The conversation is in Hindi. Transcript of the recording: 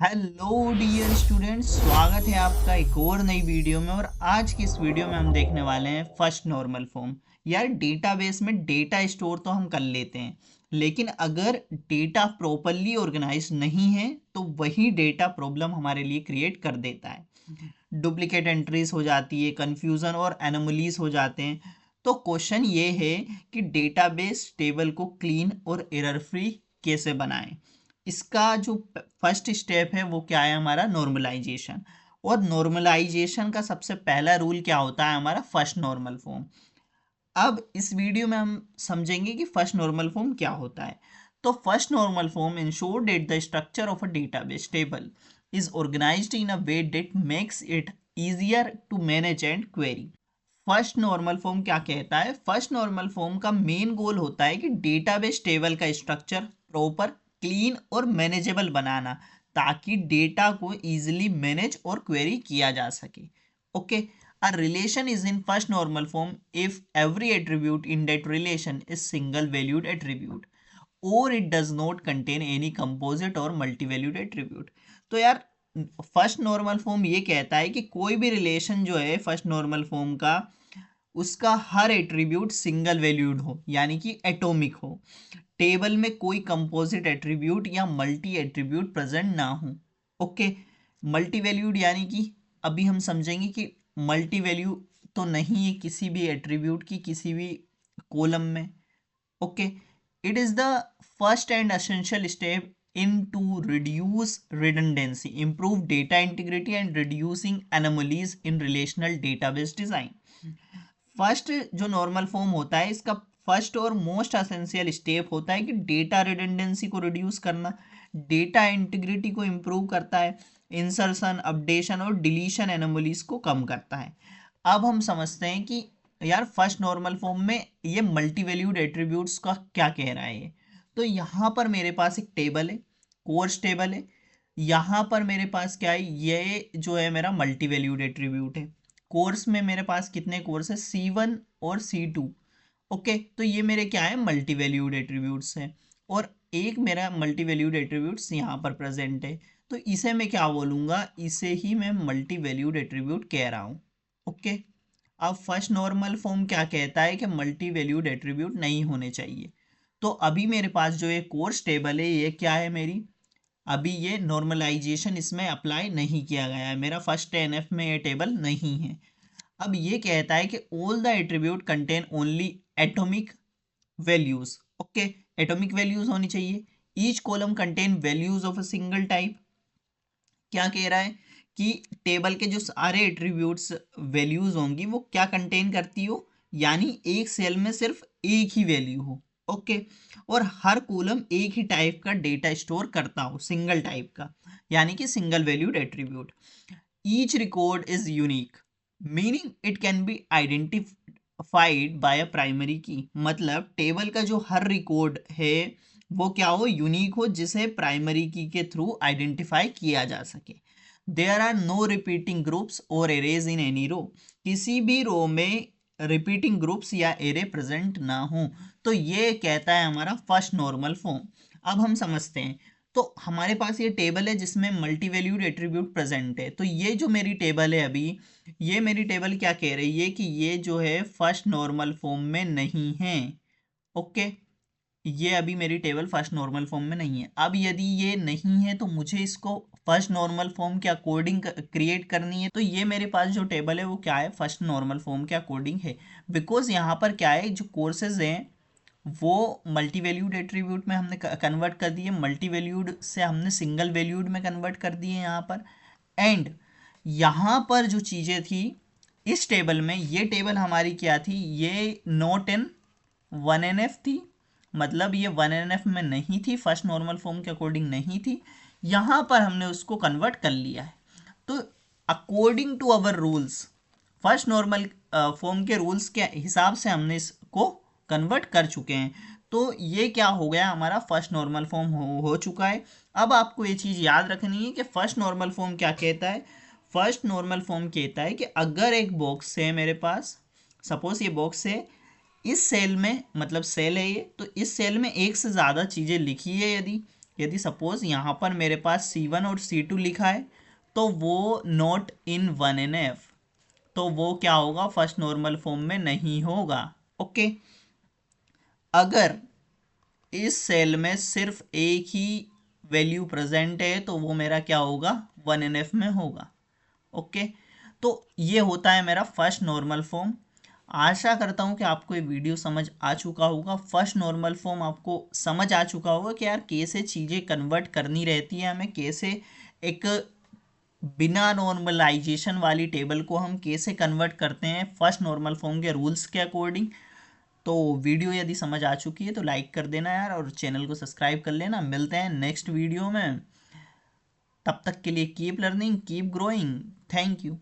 हेलो डियर स्टूडेंट्स, स्वागत है आपका एक और नई वीडियो में। और आज की इस वीडियो में हम देखने वाले हैं फर्स्ट नॉर्मल फॉर्म। यार डेटाबेस में डेटा स्टोर तो हम कर लेते हैं, लेकिन अगर डेटा प्रॉपरली ऑर्गेनाइज नहीं है तो वही डेटा प्रॉब्लम हमारे लिए क्रिएट कर देता है। डुप्लीकेट एंट्रीज हो जाती है, कन्फ्यूज़न और एनोमलीज हो जाते हैं। तो क्वेश्चन ये है कि डेटाबेस टेबल को क्लीन और एरर फ्री कैसे बनाएं। इसका जो फर्स्ट स्टेप है वो क्या है, हमारा नॉर्मलाइजेशन। और नॉर्मलाइजेशन का सबसे पहला रूल क्या होता है, हमारा फर्स्ट नॉर्मल फॉर्म। अब इस वीडियो में हम समझेंगे कि फर्स्ट नॉर्मल फॉर्म क्या होता है। तो first normal form ensure that the structure of a database table is organised in a way that makes it easier to manage and query. First normal form क्या कहता है? फर्स्ट नॉर्मल फॉर्म का मेन गोल होता है कि डेटाबेस टेबल का स्ट्रक्चर प्रॉपर, क्लीन और मैनेजेबल बनाना, ताकि डेटा को इजीली मैनेज और क्वेरी किया जा सके। Okay, a relation is in first normal form if every attribute in that relation is single valued attribute or it does not contain any composite or multi-valued attribute। तो यार फर्स्ट नॉर्मल फॉर्म ये कहता है कि कोई भी रिलेशन जो है फर्स्ट नॉर्मल फॉर्म का, उसका हर एट्रीब्यूट सिंगल वैल्यूड हो, यानी कि एटॉमिक हो। टेबल में कोई कंपोजिट एट्रीब्यूट या मल्टी एट्रीब्यूट प्रेजेंट ना हो। ओके, मल्टी वैल्यूड यानी कि अभी हम समझेंगे कि मल्टी वैल्यू तो नहीं है किसी भी एट्रीब्यूट की किसी भी कॉलम में। Okay, it is the first and essential step in to reduce redundancy, improve data integrity and reducing anomalies in relational database design। First जो नॉर्मल फॉर्म होता है, इसका फर्स्ट और मोस्ट असेंशियल स्टेप होता है कि डेटा रिडंडेंसी को रिड्यूस करना, डेटा इंटीग्रिटी को इम्प्रूव करता है, इंसर्शन, अपडेशन और डिलीशन एनोमलीज को कम करता है। अब हम समझते हैं कि यार फर्स्ट नॉर्मल फॉर्म में ये मल्टी वैल्यूड एट्रीब्यूट्स का क्या कह रहा है ये। तो यहाँ पर मेरे पास एक टेबल है, कोर्स टेबल है। यहाँ पर मेरे पास क्या है, ये जो है मेरा मल्टी वैल्यूड एट्रीब्यूट है। कोर्स में मेरे पास कितने कोर्स है, C1 और C2। ओके, तो ये मेरे क्या है, मल्टी वैल्यूड एट्रीब्यूट्स हैं। और एक मेरा मल्टी वैल्यूड एट्रीब्यूट्स यहाँ पर प्रेजेंट है, तो इसे मैं क्या बोलूँगा, इसे ही मैं मल्टी वैल्यूड एट्रीब्यूट कह रहा हूँ। ओके, अब फर्स्ट नॉर्मल फॉर्म क्या कहता है कि मल्टी वैल्यूड एट्रीब्यूट नहीं होने चाहिए। तो अभी मेरे पास जो ये कोर्स टेबल है, ये क्या है मेरी, अभी ये नॉर्मलाइजेशन इसमें अप्लाई नहीं किया गया है, मेरा फर्स्ट एनएफ में ये टेबल नहीं है। अब ये कहता है कि all the attribute contain only atomic values. Okay, atomic values होनी चाहिए। Each column contain values of a single type. क्या कह रहा है कि टेबल के जो सारे एट्रीब्यूट्स वैल्यूज होंगी वो क्या कंटेन करती हो, यानी एक सेल में सिर्फ एक ही वैल्यू हो। ओके, और हर कॉलम एक ही टाइप का डेटा स्टोर करता हो, सिंगल टाइप का, यानी कि single valued attribute. Each record is unique, meaning it can be identified by a primary की। मतलब टेबल का जो हर रिकॉर्ड है वो क्या हो, यूनिक हो, जिसे प्राइमरी की के थ्रू आइडेंटिफाई किया जा सके। There are no repeating groups और एरेज इन एनी रो, किसी भी रो में रिपीटिंग ग्रुप्स या एरे प्रेजेंट ना हो। तो ये कहता है हमारा फर्स्ट नॉर्मल फॉर्म। अब हम समझते हैं, तो हमारे पास ये टेबल है जिसमें मल्टी वैल्यूड एट्रीब्यूट प्रेजेंट है। तो ये जो मेरी टेबल है अभी, ये मेरी टेबल क्या कह रही है कि ये जो है फर्स्ट नॉर्मल फॉर्म में नहीं है। ओके, ये अभी मेरी टेबल फर्स्ट नॉर्मल फॉर्म में नहीं है। अब यदि ये नहीं है तो मुझे इसको फर्स्ट नॉर्मल फॉर्म के अकॉर्डिंग क्रिएट करनी है। तो ये मेरे पास जो टेबल है वो क्या है, फर्स्ट नॉर्मल फॉर्म के अकॉर्डिंग है। बिकॉज यहाँ पर क्या है, जो कोर्सेज हैं वो मल्टी वैल्यूड एट्रीब्यूट में हमने कन्वर्ट कर दिए, मल्टी वैल्यूड से हमने सिंगल वैल्यूड में कन्वर्ट कर दिए यहाँ पर। एंड यहाँ पर जो चीज़ें थी इस टेबल में, ये टेबल हमारी क्या थी, ये नॉट इन 1NF थी। मतलब ये 1NF में नहीं थी, फर्स्ट नॉर्मल फॉर्म के अकॉर्डिंग नहीं थी। यहाँ पर हमने उसको कन्वर्ट कर लिया है। तो according to our rules, first normal form के रूल्स के हिसाब से हमने इसको कन्वर्ट कर चुके हैं। तो ये क्या हो गया, हमारा फर्स्ट नॉर्मल फॉर्म हो चुका है। अब आपको ये चीज़ याद रखनी है कि फर्स्ट नॉर्मल फॉर्म क्या कहता है। फर्स्ट नॉर्मल फॉर्म कहता है कि अगर एक बॉक्स है मेरे पास, सपोज ये बॉक्स है, इस सेल में, मतलब सेल है ये, तो इस सेल में एक से ज़्यादा चीज़ें लिखी है यदि, यदि सपोज यहाँ पर मेरे पास C1 और C2 लिखा है तो वो नॉट इन 1NF, तो वो क्या होगा, फर्स्ट नॉर्मल फॉर्म में नहीं होगा। ओके, अगर इस सेल में सिर्फ एक ही वैल्यू प्रेजेंट है तो वो मेरा क्या होगा, 1NF में होगा। ओके, तो ये होता है मेरा फर्स्ट नॉर्मल फॉर्म। आशा करता हूँ कि आपको ये वीडियो समझ आ चुका होगा, फर्स्ट नॉर्मल फॉर्म आपको समझ आ चुका होगा कि यार कैसे चीज़ें कन्वर्ट करनी रहती है हमें, कैसे एक बिना नॉर्मलाइजेशन वाली टेबल को हम कैसे कन्वर्ट करते हैं फर्स्ट नॉर्मल फॉर्म के रूल्स के अकॉर्डिंग। तो वीडियो यदि समझ आ चुकी है तो लाइक कर देना यार, और चैनल को सब्सक्राइब कर लेना। मिलते हैं नेक्स्ट वीडियो में, तब तक के लिए keep learning, keep growing. Thank you.